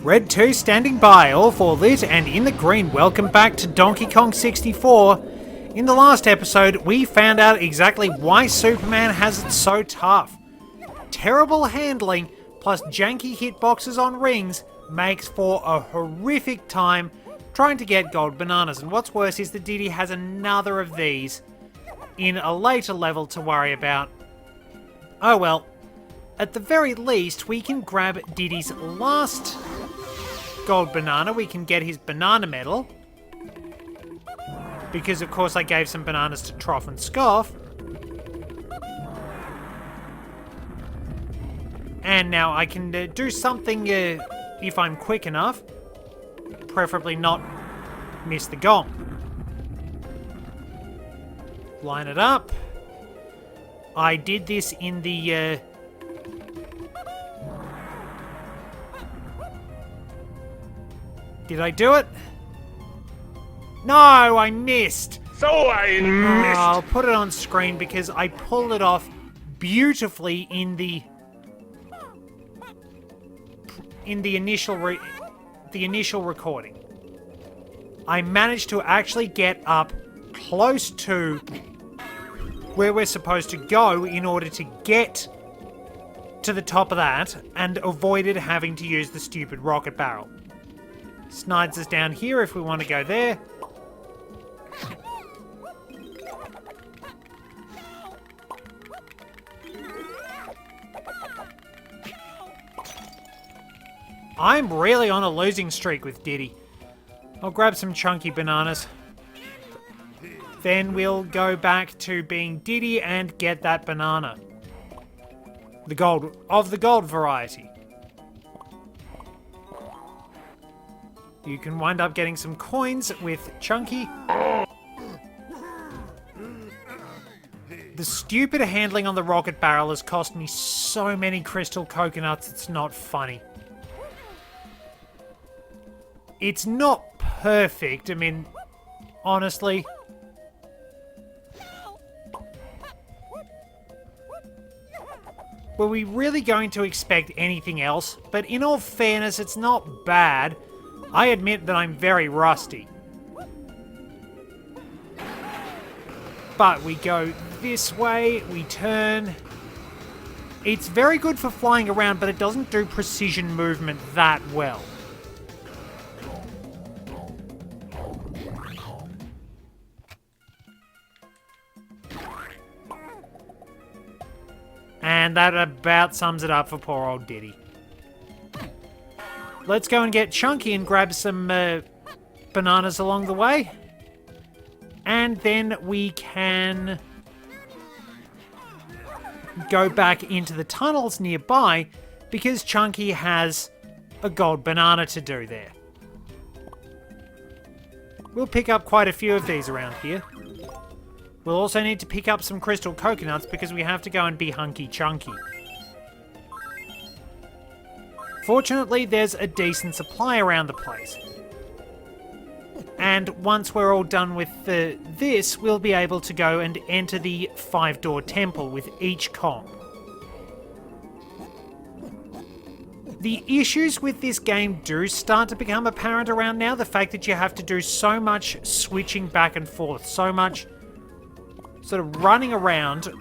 Red 2 standing by, all 4 lit and in the green. Welcome back to Donkey Kong 64. In the last episode, we found out exactly why Superman has it so tough. Terrible handling plus janky hitboxes on rings makes for a horrific time trying to get gold bananas. And what's worse is that Diddy has another of these in a later level to worry about. Oh well, at the very least, we can grab Diddy's last gold banana. We can get his banana medal. Because, of course, I gave some bananas to Troff and Scoff. And now I can do something if I'm quick enough. Preferably not miss the gong. Line it up. I did this in the... Did I do it? No, I missed. So I missed. I'll put it on screen because I pulled it off beautifully in the initial recording. I managed to actually get up close to where we're supposed to go in order to get to the top of that and avoided having to use the stupid rocket barrel. Snides us down here if we want to go there. I'm really on a losing streak with Diddy. I'll grab some chunky bananas. Then we'll go back to being Diddy and get that banana. The gold variety. You can wind up getting some coins with Chunky. The stupid handling on the rocket barrel has cost me so many crystal coconuts, it's not funny. It's not perfect, I mean, honestly. Were we really going to expect anything else? But in all fairness, it's not bad. I admit that I'm very rusty. But we go this way, we turn. It's very good for flying around, but it doesn't do precision movement that well. And that about sums it up for poor old Diddy. Let's go and get Chunky and grab some bananas along the way. And then we can go back into the tunnels nearby because Chunky has a gold banana to do there. We'll pick up quite a few of these around here. We'll also need to pick up some crystal coconuts because we have to go and be Hunky Chunky. Fortunately, there's a decent supply around the place. And once we're all done with this, we'll be able to go and enter the 5-door temple with each Kong. The issues with this game do start to become apparent around now. The fact that you have to do so much switching back and forth, so much sort of running around.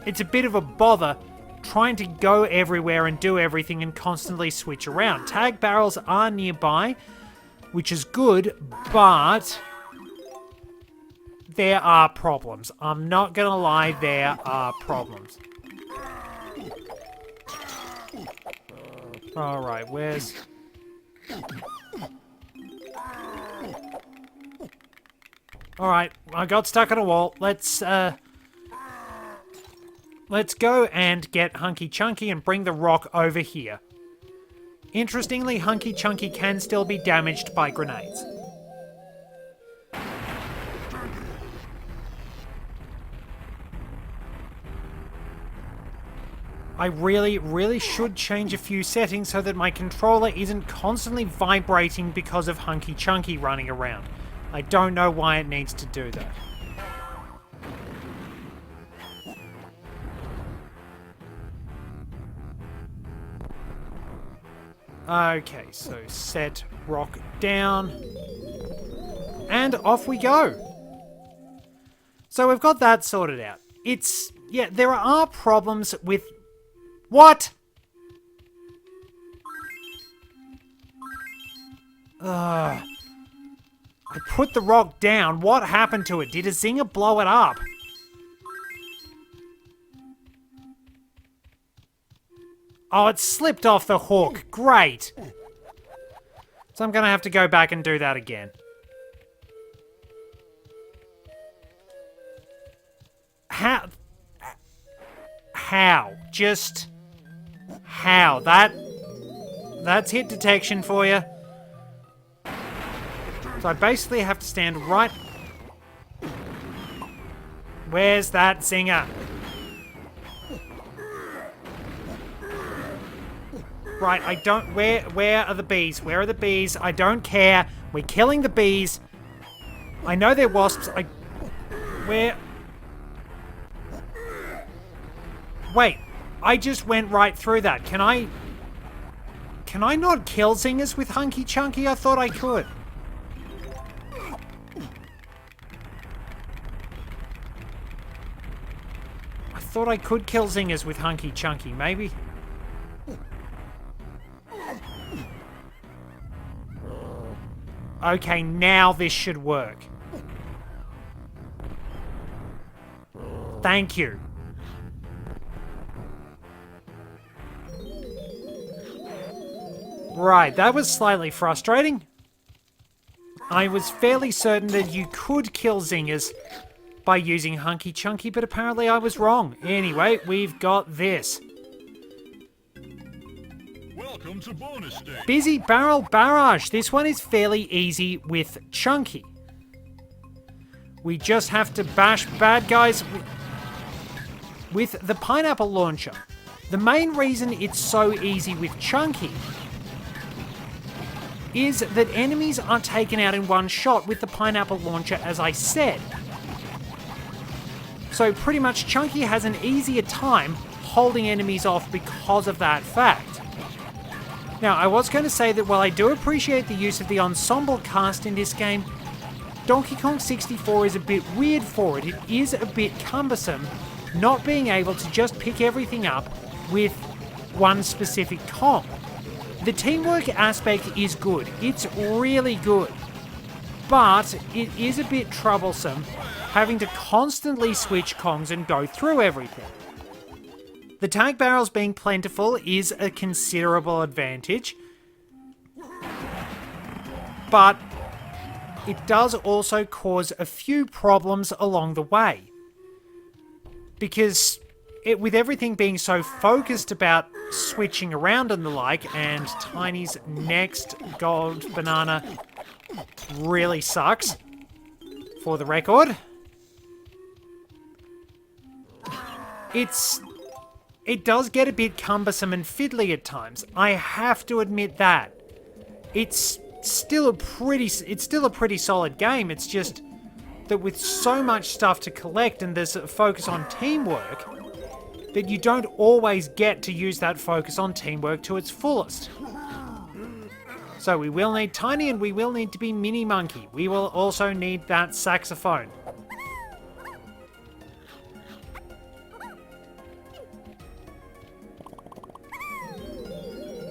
It's a bit of a bother trying to go everywhere and do everything and constantly switch around. Tag barrels are nearby, which is good, but there are problems. I'm not gonna lie, there are problems. Alright, where's... Alright, I got stuck on a wall. Let's go and get Hunky Chunky and bring the rock over here. Interestingly, Hunky Chunky can still be damaged by grenades. I really should change a few settings so that my controller isn't constantly vibrating because of Hunky Chunky running around. I don't know why it needs to do that. Okay, so set rock down. And off we go. So we've got that sorted out. Yeah, there are problems with... What? I put the rock down. What happened to it? Did a zinger blow it up? Oh, it slipped off the hook. Great. So I'm going to have to go back and do that again. How? How? Just... How? That's hit detection for you. So I basically have to stand right... Where's that zinger? Right, I don't... Where are the bees? Where are the bees? I don't care. We're killing the bees. I know they're wasps. Where... Wait, I just went right through that. Can I not kill zingers with Hunky Chunky? I thought I could. I thought I could kill zingers with Hunky Chunky, maybe. Okay, now this should work. Thank you. Right, that was slightly frustrating. I was fairly certain that you could kill zingers by using Hunky Chunky, but apparently I was wrong. Anyway, we've got this. Welcome to bonus stage. Busy Barrel Barrage. This one is fairly easy with Chunky. We just have to bash bad guys with the pineapple launcher. The main reason it's so easy with Chunky is that enemies are taken out in one shot with the pineapple launcher, as I said. So pretty much Chunky has an easier time holding enemies off because of that fact. Now, I was going to say that while I do appreciate the use of the ensemble cast in this game, Donkey Kong 64 is a bit weird for it. It is a bit cumbersome not being able to just pick everything up with one specific Kong. The teamwork aspect is good. It's really good. But it is a bit troublesome having to constantly switch Kongs and go through everything. The tag barrels being plentiful is a considerable advantage. But it does also cause a few problems along the way. Because with everything being so focused about switching around and the like, and Tiny's next gold banana really sucks, for the record. It does get a bit cumbersome and fiddly at times. I have to admit that. It's still a pretty solid game. It's just that with so much stuff to collect and there's a focus on teamwork, that you don't always get to use that focus on teamwork to its fullest. So we will need Tiny and we will need to be Mini Monkey. We will also need that saxophone.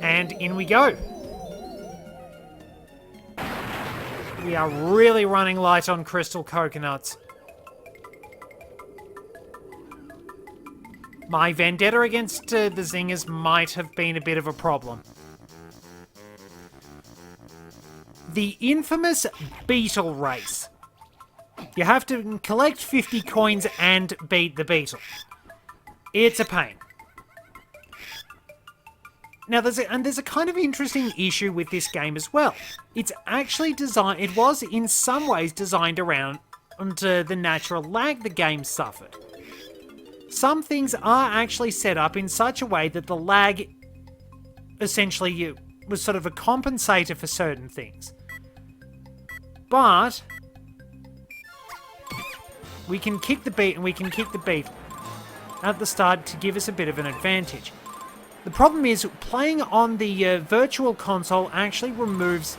And in we go. We are really running light on crystal coconuts. My vendetta against the zingers might have been a bit of a problem. The infamous beetle race. You have to collect 50 coins and beat the beetle. It's a pain. Now, there's a kind of interesting issue with this game as well. It's actually designed... It was, in some ways, designed around onto the natural lag the game suffered. Some things are actually set up in such a way that the lag essentially was sort of a compensator for certain things. But we can kick the beat and we can kick the beat at the start to give us a bit of an advantage. The problem is, playing on the virtual console actually removes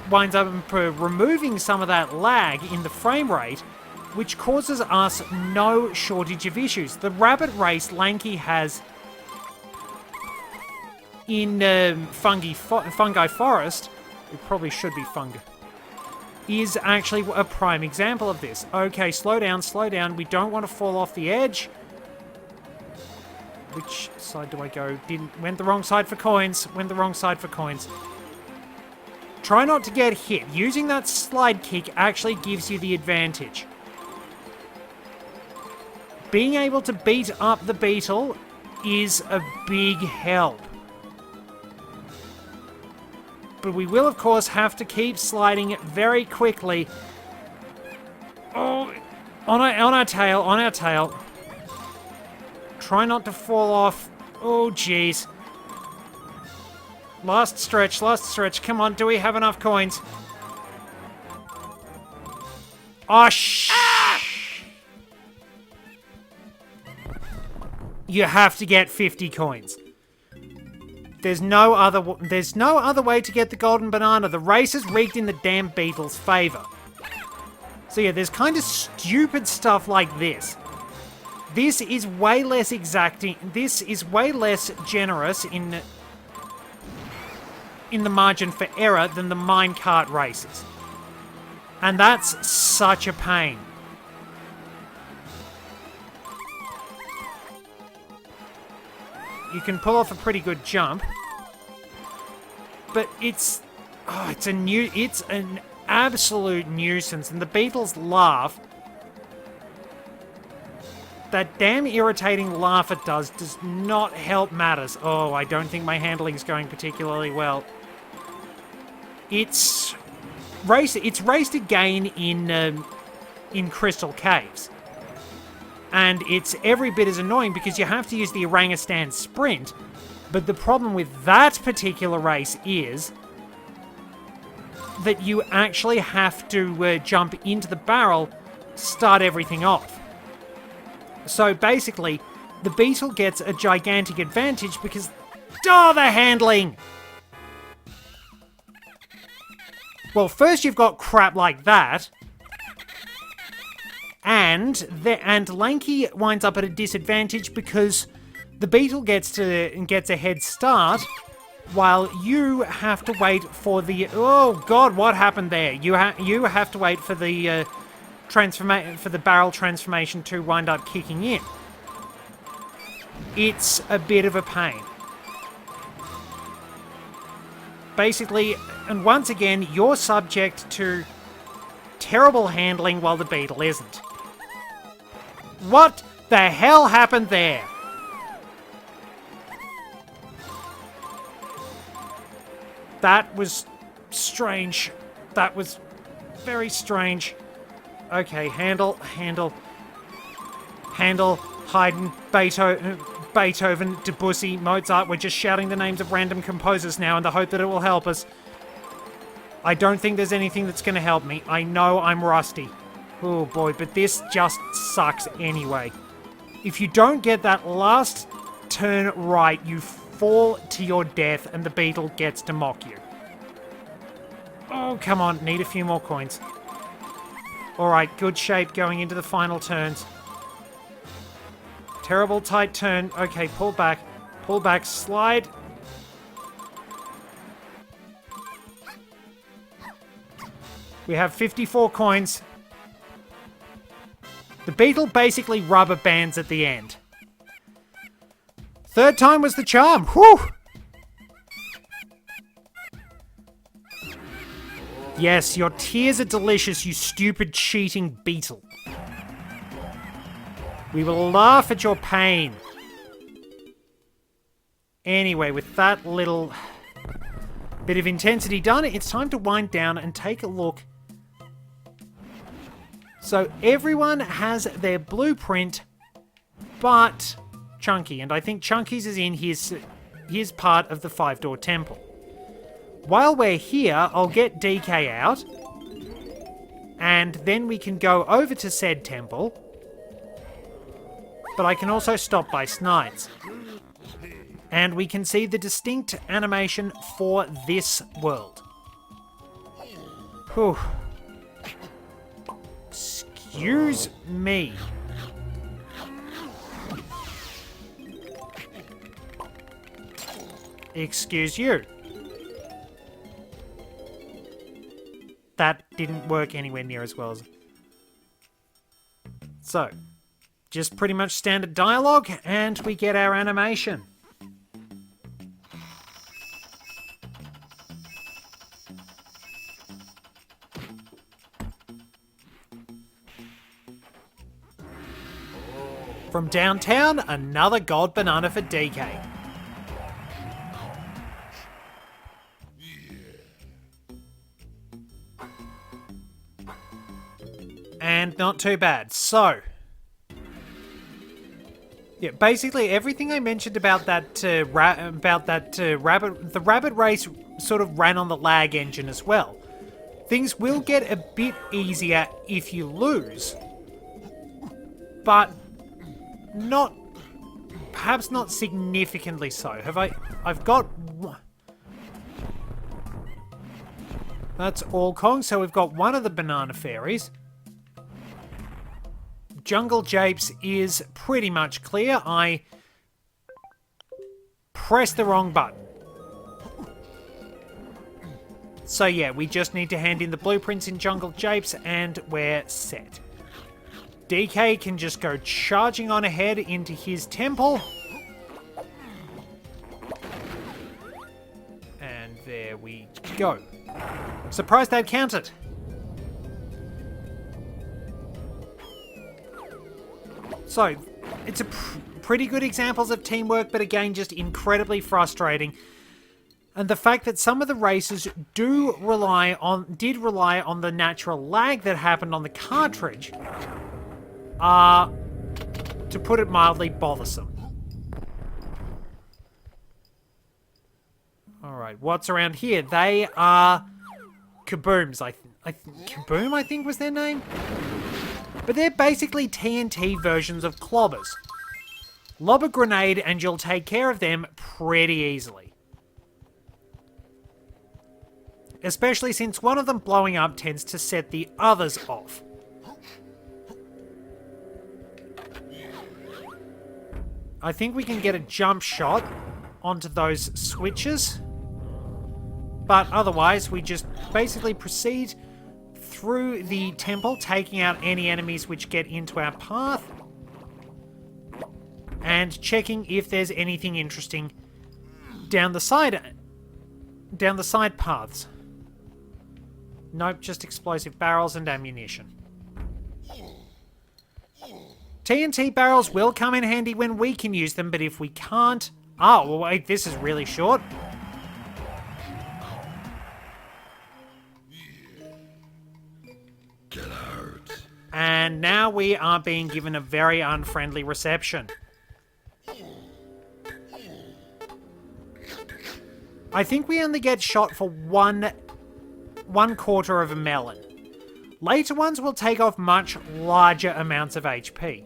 winds up removing some of that lag in the frame rate, which causes us no shortage of issues. The rabbit race Lanky has in Fungi Forest, it probably should be Fungi, is actually a prime example of this. Okay, slow down, we don't want to fall off the edge. Which side do I go? Went the wrong side for coins, Try not to get hit. Using that slide kick actually gives you the advantage. Being able to beat up the beetle is a big help. But we will, of course, have to keep sliding very quickly. Oh, on our tail. Try not to fall off. Oh, jeez. Last stretch. Come on, do we have enough coins? Oh, You have to get 50 coins. There's no other way to get the golden banana. The race is rigged in the damn beetle's favor. So yeah, there's kind of stupid stuff like this. This is way less exacting. This is way less generous in the margin for error than the minecart races. And that's such a pain. You can pull off a pretty good jump, but it's an absolute nuisance, and the beetles laugh. That damn irritating laugh it does not help matters. Oh, I don't think my handling's going particularly well. It's raced again in Crystal Caves. And it's every bit as annoying because you have to use the orangutan sprint. But the problem with that particular race is that you actually have to jump into the barrel, start everything off. So basically, the beetle gets a gigantic advantage because... Oh, the handling! Well, first you've got crap like that. And Lanky winds up at a disadvantage because the beetle gets a head start, while you have to wait for the... Oh god, what happened there? You have to wait for the barrel transformation to wind up kicking in. It's a bit of a pain. Basically, and once again, you're subject to terrible handling while the beetle isn't. What the hell happened there? That was strange. That was very strange. Okay, Handel, Haydn, Beethoven, Debussy, Mozart. We're just shouting the names of random composers now in the hope that it will help us. I don't think there's anything that's going to help me. I know I'm rusty. Oh boy, but this just sucks anyway. If you don't get that last turn right, you fall to your death and the beetle gets to mock you. Oh, come on, need a few more coins. Alright, good shape going into the final turns. Terrible tight turn. Okay, pull back, slide. We have 54 coins. The beetle basically rubber bands at the end. Third time was the charm. Whew! Yes, your tears are delicious, you stupid cheating beetle. We will laugh at your pain. Anyway, with that little bit of intensity done, it's time to wind down and take a look. So everyone has their blueprint, but Chunky, and I think Chunky's is in his part of the 5-door temple. While we're here, I'll get DK out, and then we can go over to said temple, but I can also stop by Snides. And we can see the distinct animation for this world. Whew. Excuse me. Excuse you. That didn't work anywhere near as well as... So, just pretty much standard dialogue, and we get our animation. From downtown, another gold banana for DK. And not too bad. So, yeah, basically everything I mentioned about that rabbit, the rabbit race sort of ran on the lag engine as well. Things will get a bit easier if you lose, but not, perhaps not significantly so. I've got, that's all Kong, so we've got one of the banana fairies. Jungle Japes is pretty much clear. I pressed the wrong button. So yeah, we just need to hand in the blueprints in Jungle Japes and we're set. DK can just go charging on ahead into his temple. And there we go. Surprised they'd counted. So, it's a pretty good examples of teamwork, but again, just incredibly frustrating. And the fact that some of the races did rely on the natural lag that happened on the cartridge are, to put it mildly, bothersome. Alright, what's around here? They are Kabooms. Kaboom, I think was their name? But they're basically TNT versions of clobbers. Lob a grenade and you'll take care of them pretty easily. Especially since one of them blowing up tends to set the others off. I think we can get a jump shot onto those switches. But otherwise, we just basically proceed through the temple, taking out any enemies which get into our path. And checking if there's anything interesting down the side paths. Nope, just explosive barrels and ammunition. TNT barrels will come in handy when we can use them, but if we can't... Oh, well, wait, this is really short. Get out. And now we are being given a very unfriendly reception. I think we only get shot for one quarter of a melon. Later ones will take off much larger amounts of HP.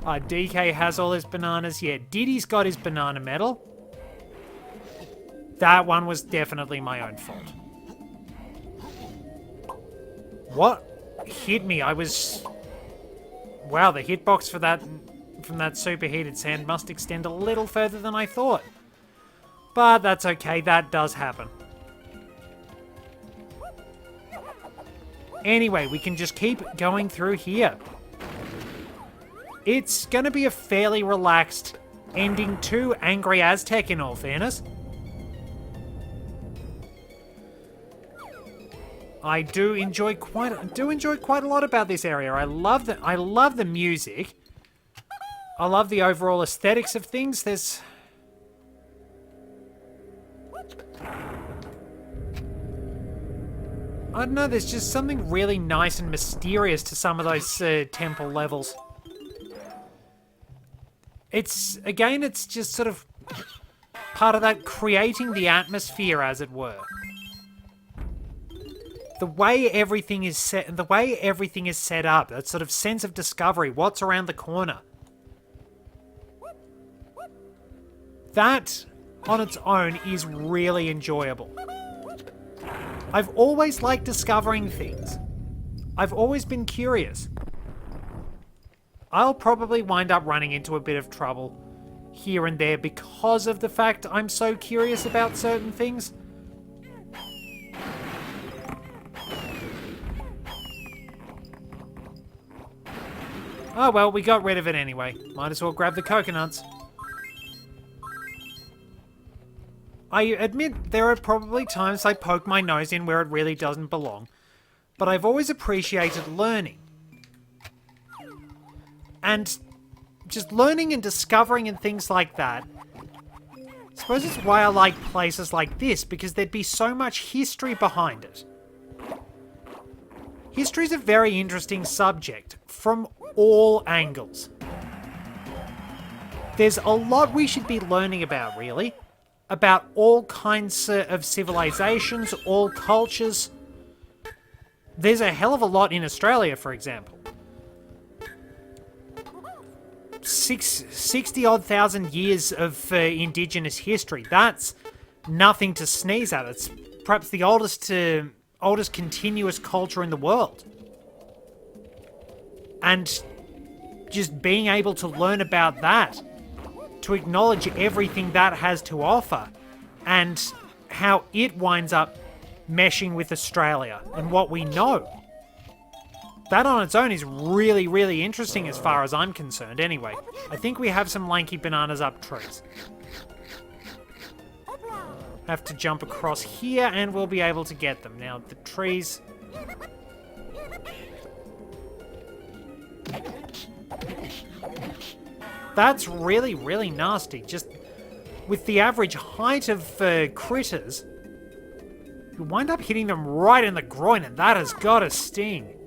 DK has all his bananas. Yeah, Diddy's got his banana medal. That one was definitely my own fault. What hit me? Wow, the hitbox for that from that superheated sand must extend a little further than I thought. But that's okay, that does happen. Anyway, we can just keep going through here. It's going to be a fairly relaxed ending to Angry Aztec, in all fairness. I do enjoy quite a lot about this area. I love the music. I love the overall aesthetics of things. I don't know, there's just something really nice and mysterious to some of those temple levels. It's just sort of part of that creating the atmosphere, as it were. The way everything is set up, that sort of sense of discovery, what's around the corner. That, on its own, is really enjoyable. I've always liked discovering things. I've always been curious. I'll probably wind up running into a bit of trouble here and there because of the fact I'm so curious about certain things. Oh well, we got rid of it anyway. Might as well grab the coconuts. I admit there are probably times I poke my nose in where it really doesn't belong, but I've always appreciated learning. And just learning and discovering and things like that. I suppose it's why I like places like this, because there'd be so much history behind it. History's a very interesting subject, from all angles. There's a lot we should be learning about, really. About all kinds of civilizations, all cultures. There's a hell of a lot in Australia, for example. 60-odd thousand years of indigenous history. That's nothing to sneeze at. It's perhaps the oldest continuous culture in the world. And just being able to learn about that, to acknowledge everything that has to offer, and how it winds up meshing with Australia and what we know. That on its own is really, really interesting as far as I'm concerned. Anyway, I think we have some lanky bananas up trees. Have to jump across here and we'll be able to get them. Now, the trees... That's really, really nasty. Just with the average height of critters, you wind up hitting them right in the groin, and that has got to sting.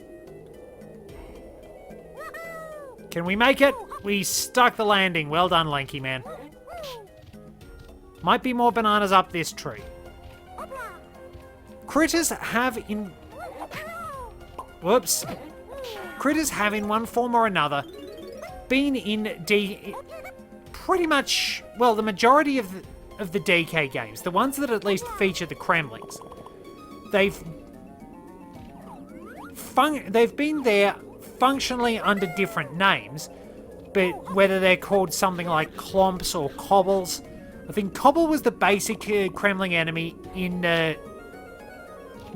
Can we make it? We stuck the landing. Well done, lanky man. Might be more bananas up this tree. Critters have in... Whoops. Critters have in one form or another been in pretty much, well, the majority of the DK games, the ones that at least feature the Kremlings. They've been there functionally under different names, but whether they're called something like Clomps or Cobbles. I think Cobble was the basic Kremling enemy in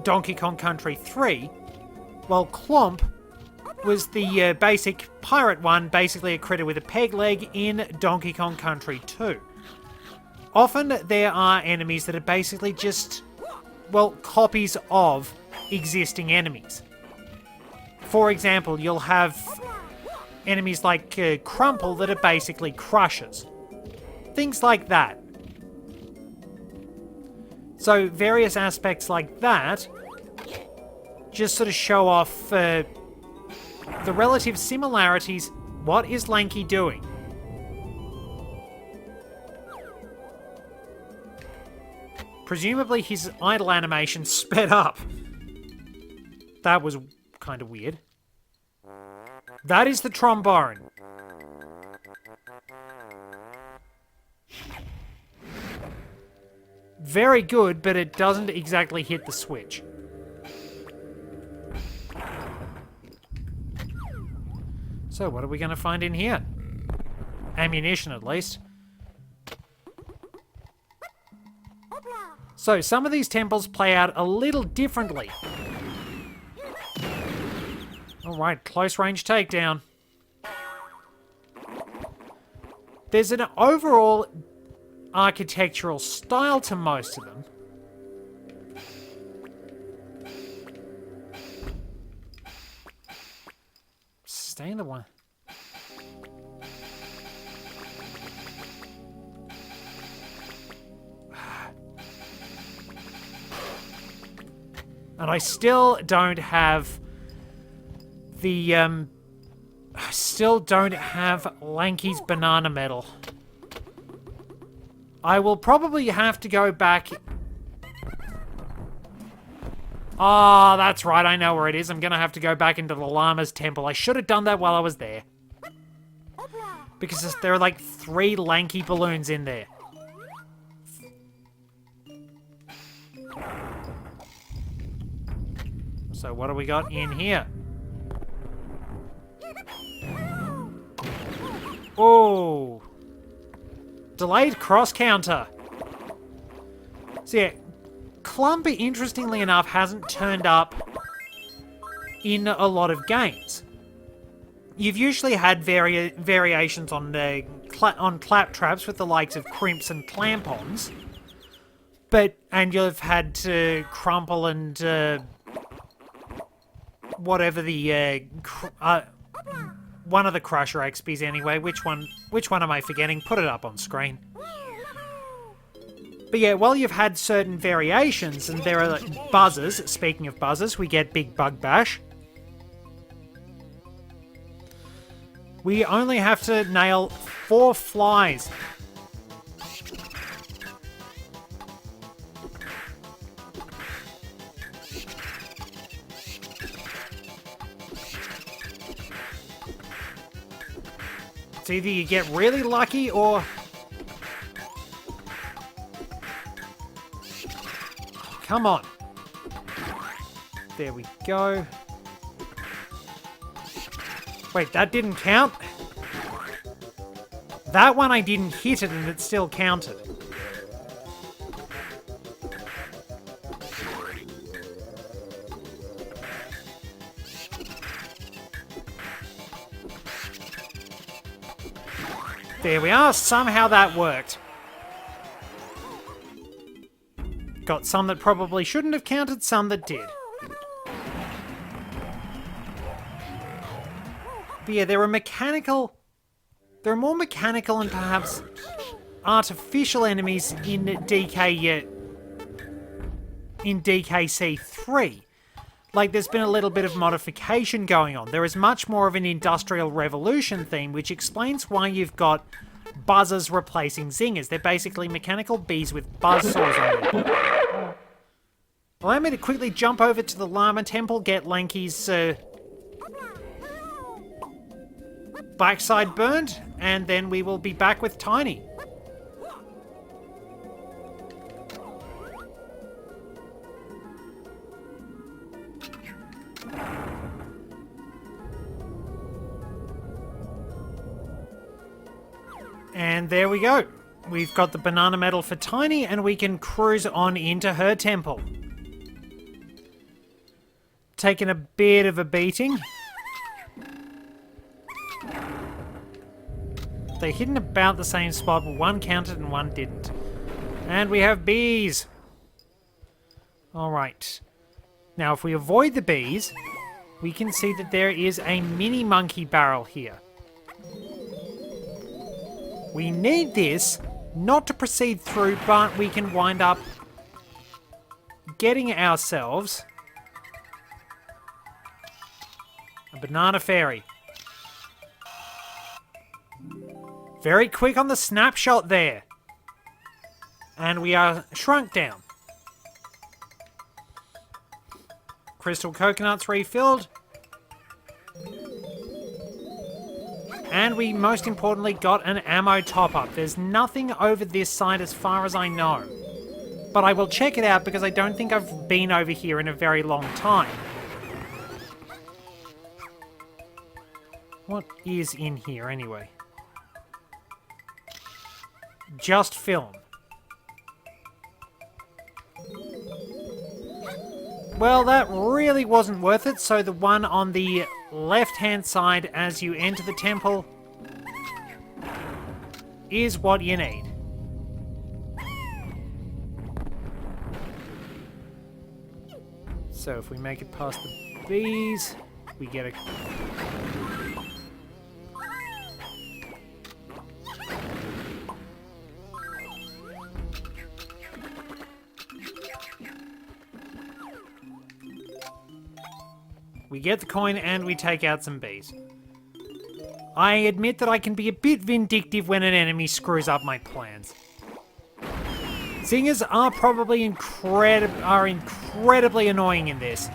Donkey Kong Country 3, while Clomp was the basic pirate one, basically a critter with a peg leg in Donkey Kong Country 2. Often there are enemies that are basically just, well, copies of existing enemies. For example, you'll have enemies like Crumple that are basically crushers. Things like that. So various aspects like that just sort of show off the relative similarities. What is Lanky doing? Presumably his idle animation sped up. That was kind of weird. That is the trombone. Very good, but it doesn't exactly hit the switch. So what are we going to find in here? Ammunition, at least. So some of these temples play out a little differently. Alright, close range takedown. There's an overall architectural style to most of them. Stay in the one. And I still don't have the, still don't have Lanky's banana medal. I will probably have to go back. Ah, that's right, I know where it is. I'm gonna have to go back into the llama's temple. I should have done that while I was there. Because there are like 3 lanky balloons in there. So what do we got in here? Oh! Delayed cross counter. So yeah, Clumper, interestingly enough, hasn't turned up in a lot of games. You've usually had variations on claptraps with the likes of crimps and clampons, and you've had crumple and whatever the one of the Crusher XPs anyway. Which one am I forgetting? Put it up on screen. But yeah, while you've had certain variations, and there are like buzzers. Speaking of buzzers, we get Big Bug Bash. We only have to nail 4 flies. It's either you get really lucky or... Come on. There we go. Wait, that didn't count? That one I didn't hit it and it still counted. There we are, somehow that worked. Got some that probably shouldn't have counted, some that did. But yeah, there are more mechanical and perhaps artificial enemies in DKC3. Like, there's been a little bit of modification going on. There is much more of an Industrial Revolution theme, which explains why you've got buzzers replacing zingers. They're basically mechanical bees with buzzsaws on them. Allow me to quickly jump over to the Llama Temple, get Lanky's backside burned, and then we will be back with Tiny. And there we go. We've got the banana medal for Tiny, and we can cruise on into her temple. Taking a bit of a beating. They're hidden about the same spot, but one counted and one didn't. And we have bees. Alright. Now, if we avoid the bees, we can see that there is a mini monkey barrel here. We need this, not to proceed through, but we can wind up getting ourselves a banana fairy. Very quick on the snapshot there. And we are shrunk down. Crystal coconuts refilled. And we, most importantly, got an ammo top-up. There's nothing over this side as far as I know. But I will check it out because I don't think I've been over here in a very long time. What is in here anyway? Just film. Well, that really wasn't worth it, so the one on the left-hand side as you enter the temple is what you need. So if we make it past the bees, we get a... We get the coin and we take out some bees. I admit that I can be a bit vindictive when an enemy screws up my plans. Zingers are probably incredibly annoying in this.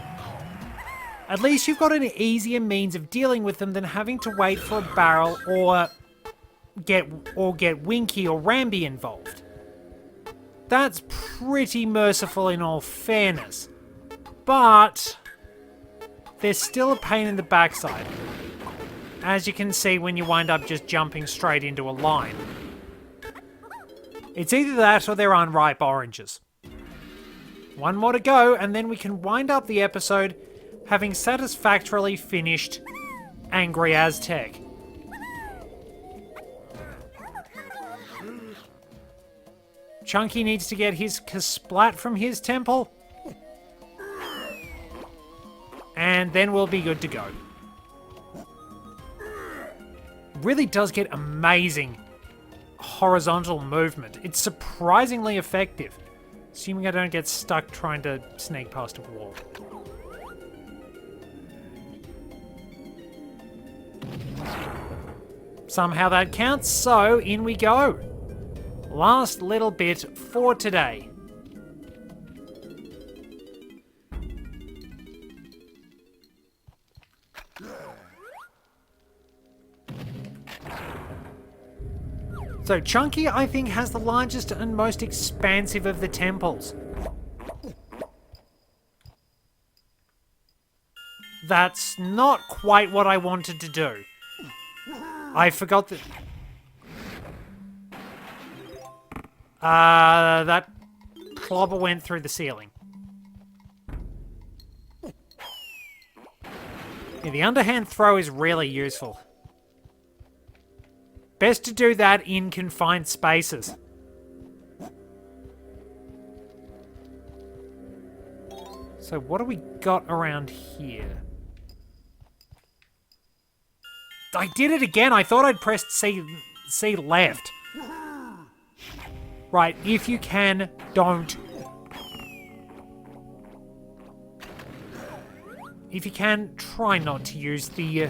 At least you've got an easier means of dealing with them than having to wait for a barrel or get Winky or Ramby involved. That's pretty merciful in all fairness. But they're still a pain in the backside. As you can see when you wind up just jumping straight into a line. It's either that or they're unripe oranges. One more to go, and then we can wind up the episode having satisfactorily finished Angry Aztec. Chunky needs to get his Kasplat from his temple. And then we'll be good to go. Really does get amazing horizontal movement. It's surprisingly effective. Assuming I don't get stuck trying to sneak past a wall. Somehow that counts, so in we go. Last little bit for today. So Chunky, I think, has the largest and most expansive of the temples. That's not quite what I wanted to do. I forgot that... that clobber went through the ceiling. Yeah, the underhand throw is really useful. Best to do that in confined spaces. So what do we got around here? I did it again. I thought I'd pressed C left. Right, if you can, don't. If you can, try not to use the...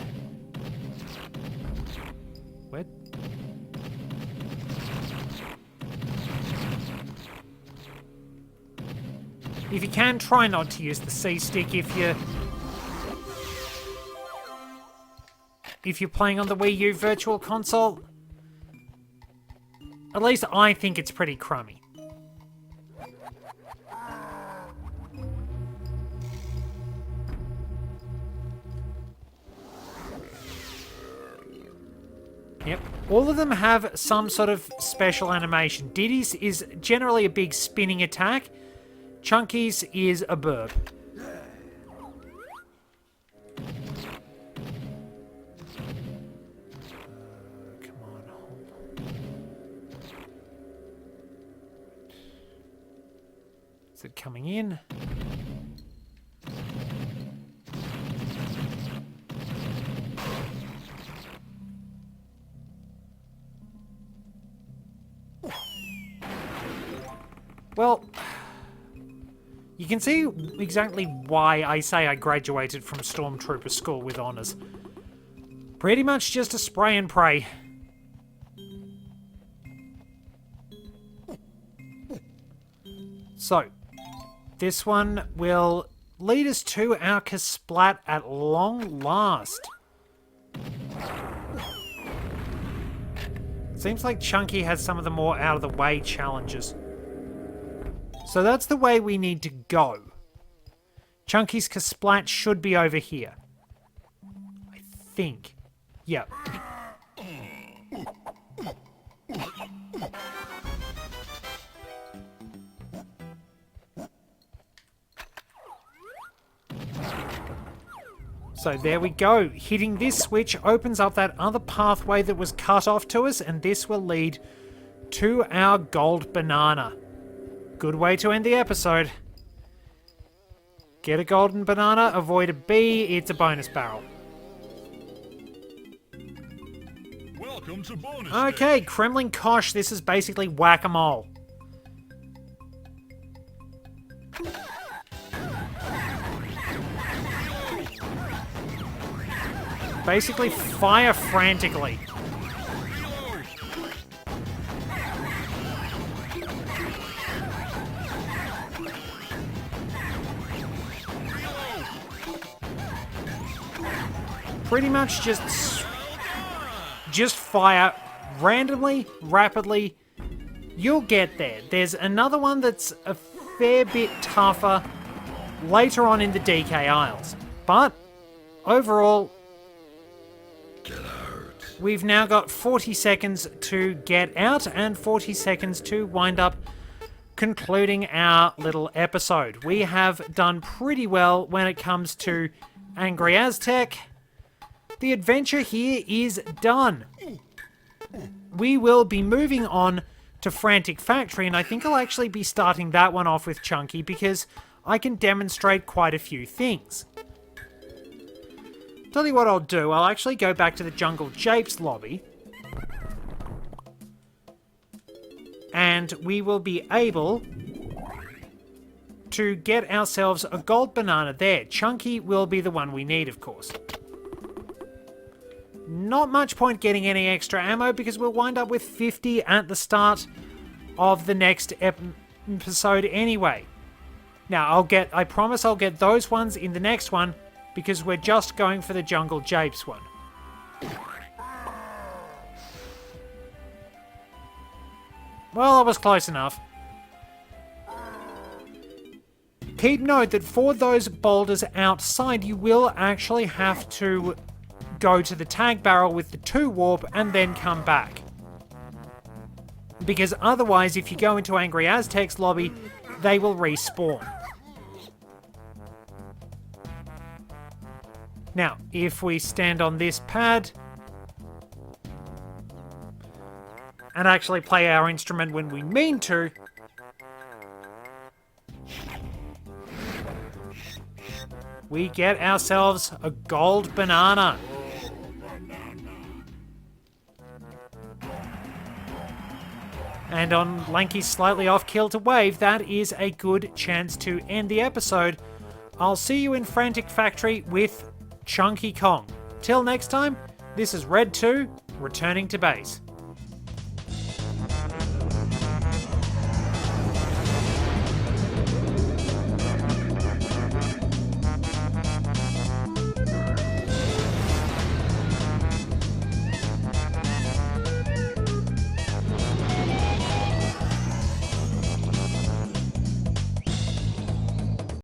What? If you can, try not to use the C stick if you're playing on the Wii U Virtual Console. At least I think it's pretty crummy. Yep, all of them have some sort of special animation. Diddy's is generally a big spinning attack. Chunky's is a burp. Come on, hold on. Is it coming in? Well, you can see exactly why I say I graduated from Stormtrooper school with honours. Pretty much just a spray and pray. So, this one will lead us to our Kasplat at long last. Seems like Chunky has some of the more out-of-the-way challenges. So that's the way we need to go. Chunky's Kasplat should be over here. I think. Yep. So there we go. Hitting this switch opens up that other pathway that was cut off to us, and this will lead to our gold banana. Good way to end the episode. Get a golden banana, avoid a bee, it's a bonus barrel. Welcome to bonus Okay, Kremlin Kosh, this is basically whack-a-mole. Basically fire frantically. Pretty much just fire randomly, rapidly. You'll get there. There's another one that's a fair bit tougher later on in the DK Isles. But overall, Get out. we've now got 40 seconds to get out and 40 seconds to wind up concluding our little episode. We have done pretty well when it comes to Angry Aztec. The adventure here is done. We will be moving on to Frantic Factory, and I think I'll actually be starting that one off with Chunky because I can demonstrate quite a few things. Tell you what I'll do, I'll actually go back to the Jungle Japes lobby, and we will be able to get ourselves a gold banana there. Chunky will be the one we need, of course. Not much point getting any extra ammo because we'll wind up with 50 at the start of the next episode anyway. Now, I promise I'll get those ones in the next one because we're just going for the Jungle Japes one. Well, I was close enough. Keep note that for those boulders outside, you will actually have to go to the tag barrel with the 2 warp and then come back. Because otherwise, if you go into Angry Aztec's lobby, they will respawn. Now, if we stand on this pad and actually play our instrument when we mean to, we get ourselves a gold banana. And on Lanky's slightly off kilter wave, that is a good chance to end the episode. I'll see you in Frantic Factory with Chunky Kong. Till next time, this is Red 2, returning to base.